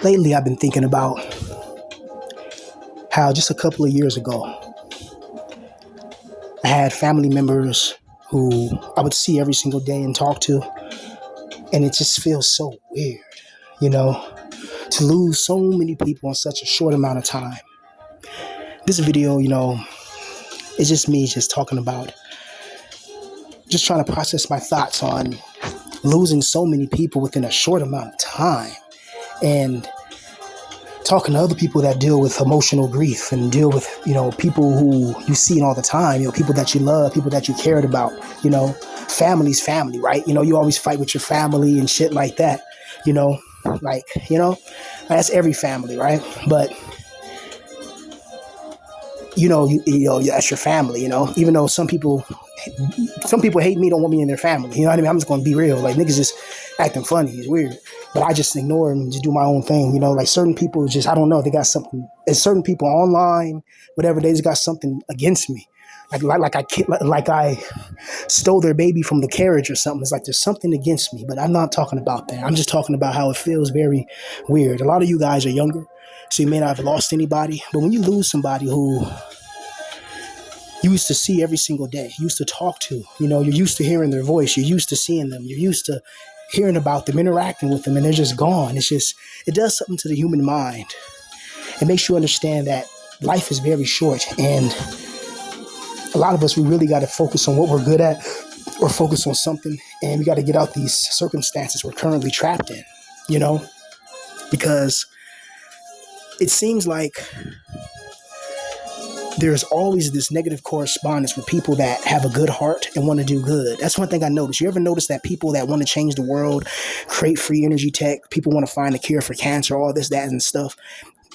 Lately, I've been thinking about how just a couple of years ago, I had family members who I would see every single day and talk to, and it just feels so weird, you know, to lose so many people in such a short amount of time. This video, it's just me just talking about, just trying to process my thoughts on losing so many people within a short amount of time, and talking to other people that deal with emotional grief and deal with, people who you see all the time, people that you love, people that you cared about, family's family, right? You always fight with your family and shit like that, you know, like, that's every family, right? But, that's your family, even though some people hate me, don't want me in their family. You know what I mean? I'm just going to be real. Like, niggas just acting funny. It's weird. But I just ignore them and just do my own thing. Like certain people just, I don't know, they got something. And certain people online, whatever, they just got something against me. Like I stole their baby from the carriage or something. It's like there's something against me. But I'm not talking about that. I'm just talking about how it feels very weird. A lot of you guys are younger, so you may not have lost anybody. But when you lose somebody who you used to see every single day, you used to talk to, you're used to hearing their voice, you're used to seeing them, you're used to hearing about them, interacting with them, and they're just gone. It does something to the human mind. It makes you understand that life is very short, and a lot of us, we really got to focus on what we're good at or focus on something, and we got to get out these circumstances we're currently trapped in, because it seems like there's always this negative correspondence with people that have a good heart and want to do good. That's one thing I noticed. You ever notice that people that want to change the world, create free energy tech, people want to find a cure for cancer, all this, that, and stuff.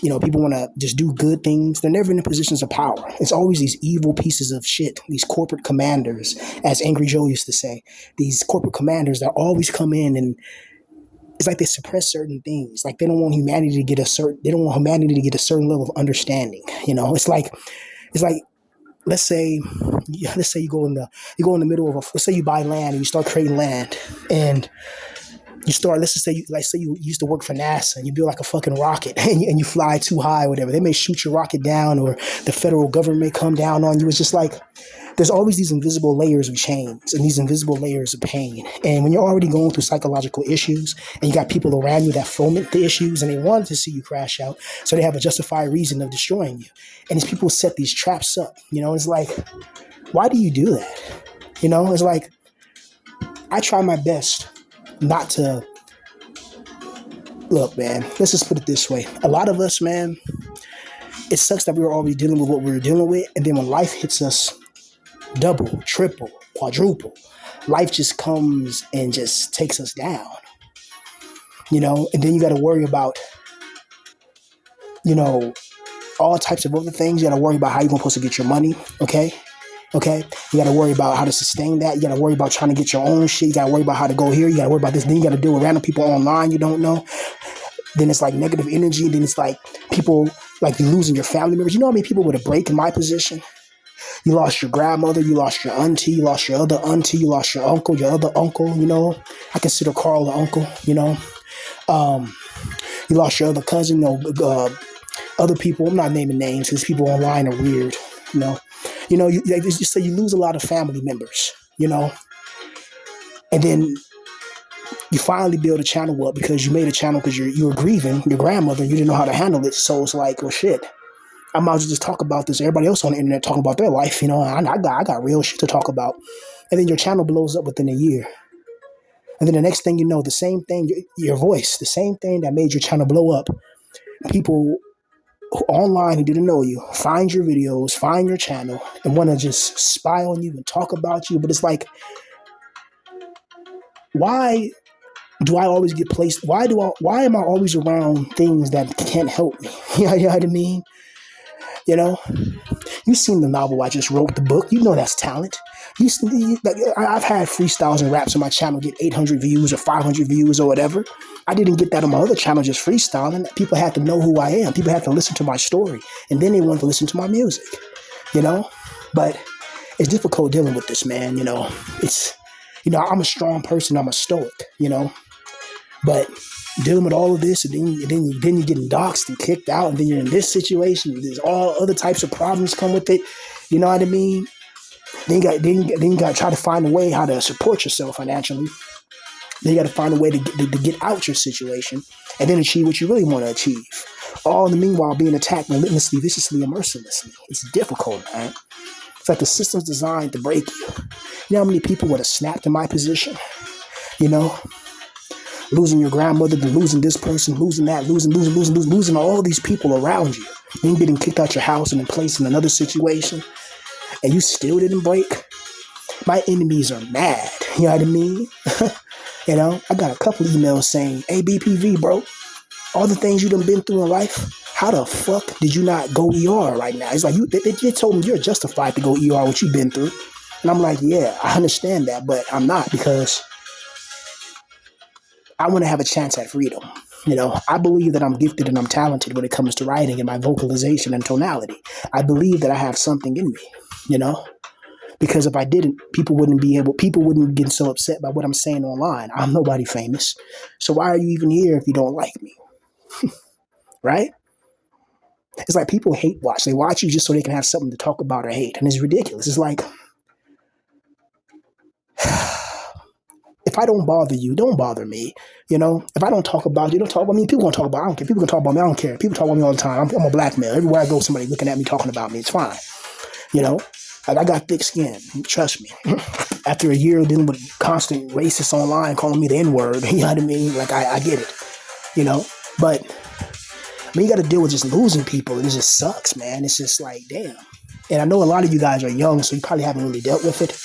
People want to just do good things. They're never in positions of power. It's always these evil pieces of shit, these corporate commanders, as Angry Joe used to say, these corporate commanders that always come in, and it's like they suppress certain things. Like they don't want humanity to get a certain level of understanding. It's like, let's say you go in the middle of let's say you buy land and you start creating land, and you start, let's just say you used to work for NASA and you build like a fucking rocket and you fly too high or whatever. They may shoot your rocket down, or the federal government may come down on you. It's just like there's always these invisible layers of chains and these invisible layers of pain. And when you're already going through psychological issues and you got people around you that foment the issues and they want to see you crash out, so they have a justified reason of destroying you. And these people set these traps up. It's like, why do you do that? It's like, I try my best not to look, man. Let's just put it this way. A lot of us, man, it sucks that we were already dealing with what we were dealing with. And then when life hits us double, triple, quadruple, life just comes and just takes us down, and then you got to worry about, all types of other things. You got to worry about how you're going to get your money. Okay. You got to worry about how to sustain that. You got to worry about trying to get your own shit. You got to worry about how to go here. You got to worry about this. Then you got to deal with random people online you don't know. Then it's like negative energy. Then it's like people, like you losing your family members. You know how many people with a break in my position? You lost your grandmother, you lost your auntie, you lost your other auntie, you lost your uncle, your other uncle, I consider Carl an uncle, you lost your other cousin, other people. I'm not naming names because people online are weird, you just say you lose a lot of family members, and then you finally build a channel up because you made a channel because you were grieving your grandmother and you didn't know how to handle it. So it's like, well, shit, I might as well just talk about this. Everybody else on the internet talking about their life, I got real shit to talk about. And then your channel blows up within a year. And then the next thing you know, the same thing, your voice, the same thing that made your channel blow up, people online who didn't know you find your videos, find your channel, and want to just spy on you and talk about you. But it's like, why do I always get placed? Why am I always around things that can't help me? You know what I mean? You've seen the novel I just wrote, the book. That's talent. I've had freestyles and raps on my channel get 800 views or 500 views or whatever. I didn't get that on my other channel just freestyling. People had to know who I am. People had to listen to my story. And then they wanted to listen to my music, But it's difficult dealing with this, man. It's, I'm a strong person. I'm a stoic, But dealing with all of this, and then you're getting doxxed and kicked out, and then you're in this situation. There's all other types of problems come with it. You know what I mean? Then you got to try to find a way how to support yourself financially. Then you got to find a way to get out your situation and then achieve what you really want to achieve. All in the meanwhile being attacked relentlessly, viciously, and mercilessly. It's difficult, man. It's like the system's designed to break you. You know how many people would have snapped in my position? You know, losing your grandmother, then losing this person, losing that, losing all these people around you. Then getting kicked out your house and then placed in another situation, and you still didn't break. My enemies are mad. You know what I mean? You know, I got a couple emails saying, "Hey, BPV, bro, all the things you done been through in life, how the fuck did you not go ER right now?" It's like, they told me you're justified to go ER what you've been through. And I'm like, yeah, I understand that, but I'm not, because I want to have a chance at freedom. You know, I believe that I'm gifted and I'm talented when it comes to writing and my vocalization and tonality. I believe that I have something in me, you know? Because if I didn't, people wouldn't get so upset by what I'm saying online. I'm nobody famous. So why are you even here if you don't like me? Right? It's like people hate watch. They watch you just so they can have something to talk about or hate. And it's ridiculous. It's like, if I don't bother you, don't bother me. You know, if I don't talk about you, don't talk about me. People gonna talk about, I don't care. People can talk about me, I don't care. People talk about me all the time. I'm a black male. Everywhere I go, somebody looking at me, talking about me. It's fine. You know, like, I got thick skin. Trust me. After a year dealing with constant racists online calling me the N-word, you know what I mean? Like, I get it, you know? But, I mean, you got to deal with just losing people, and it just sucks, man. It's just like, damn. And I know a lot of you guys are young, so you probably haven't really dealt with it.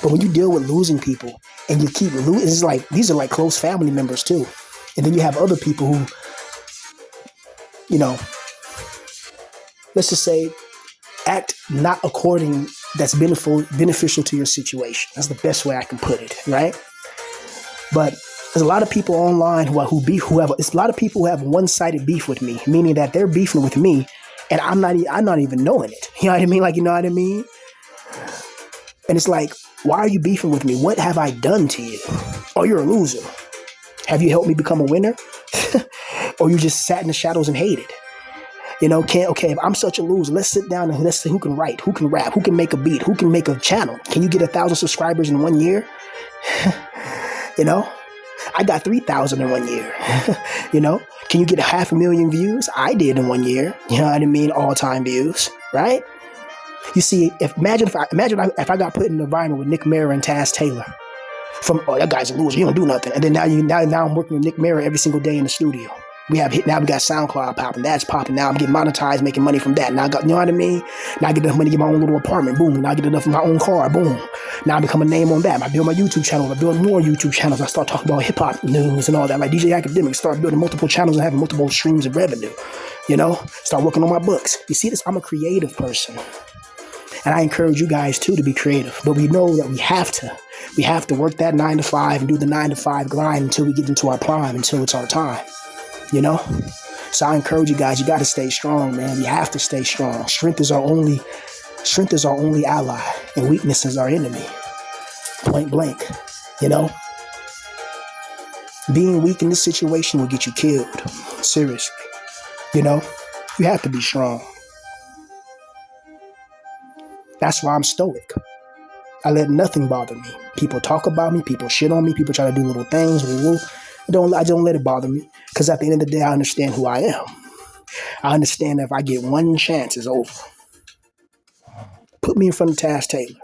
But when you deal with losing people, and you keep losing, it's like, these are like close family members, too. And then you have other people who, you know, let's just say, act not according, that's beneficial to your situation. That's the best way I can put it, right? But there's a lot of people online it's a lot of people who have one-sided beef with me, meaning that they're beefing with me, and I'm not even knowing it. You know what I mean? Like, you know what I mean? And it's like, why are you beefing with me? What have I done to you? Oh, you're a loser. Have you helped me become a winner? Or you just sat in the shadows and hated? You know, if I'm such a loser, let's sit down and let's see who can write, who can rap, who can make a beat, who can make a channel. Can you get 1,000 subscribers in 1 year? You know, I got 3,000 in 1 year. You know, can you get 500,000 views? I did in 1 year. You know what I mean? All-time views, right? You see, imagine if I got put in the environment with Nick Mara and Taz Taylor. Oh, that guy's a loser. You don't do nothing. And then now I'm working with Nick Mara every single day in the studio. Now we got SoundCloud popping. That's popping. Now I'm getting monetized, making money from that. Now I got, you know what I mean? Now I get enough money to get my own little apartment. Boom. Now I get enough for my own car. Boom. Now I become a name on that. I build my YouTube channel. I build more YouTube channels. I start talking about hip hop news and all that. Like DJ Academic, start building multiple channels and having multiple streams of revenue. You know, start working on my books. You see this? I'm a creative person. And I encourage you guys too to be creative. But we know that we have to work that 9 to 5 and do the 9 to 5 grind until we get into our prime, until it's our time. You know? So I encourage you guys, you got to stay strong, man. You have to stay strong. Strength is our only ally, and weakness is our enemy. Point blank. You know? Being weak in this situation will get you killed. Seriously. You know? You have to be strong. That's why I'm stoic. I let nothing bother me. People talk about me. People shit on me. People try to do little things. I don't let it bother me. Because at the end of the day, I understand who I am. I understand that if I get one chance, it's over. Put me in front of Taz Taylor.